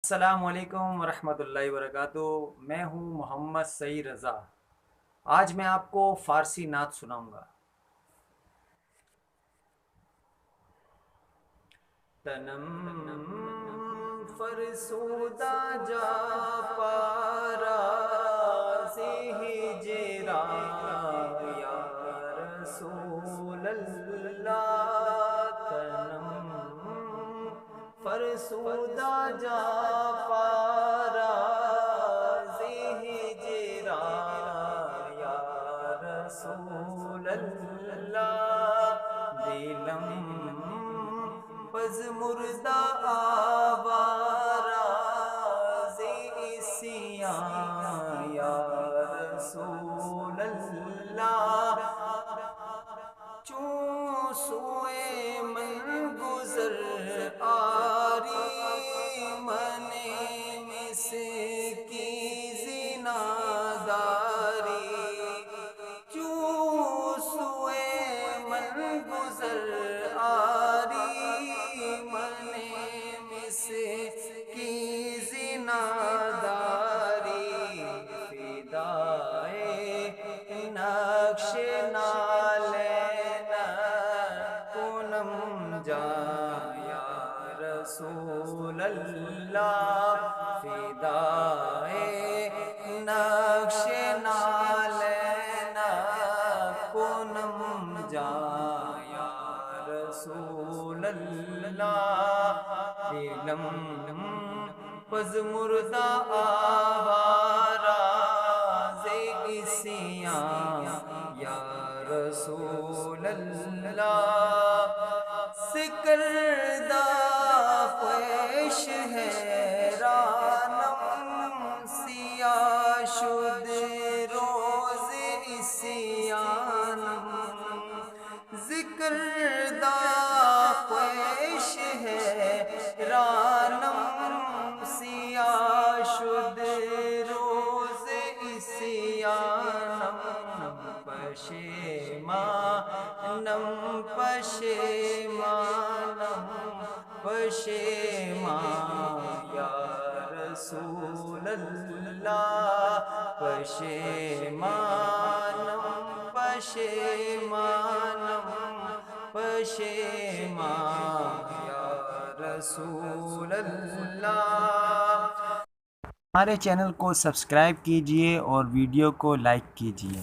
السلام علیکم ورحمۃ اللہ وبرکاتہ۔ میں ہوں محمد سعید رضا۔ آج میں آپ کو فارسی نعت سناؤں گا۔ تنم فرسودہ جا پارا ہجرا یا رسول اللہ، تنم فرسودہ جا پارا ہجرا یا رسول اللہ، دلم پز مردہ آوارا اسیاں یا رسول اللہ، چون سوئے من گزر آری من مس کی زنا داری، چون سوئے من گزر آری من مس کی زنا داری، فدائے نقش نالینا کنم جا یا رسول اللہ، فدائے نقش نالینا کنم جا یا رسول اللہ، دلم پز مردہ آوارا اسیاں یا رسول اللہ، سکردہ خویش ہے رانم سیاہ شد روز اسیانم، ذکردہ خویش ہے رانم سیاہ شد روز اسیانم، پشیمانم پشیمانم پشیمان یا رسول اللہ، پشیمانم پشیمانم پشیمان یا رسول اللہ۔ ہمارے چینل کو سبسکرائب کیجئے اور ویڈیو کو لائک کیجئے۔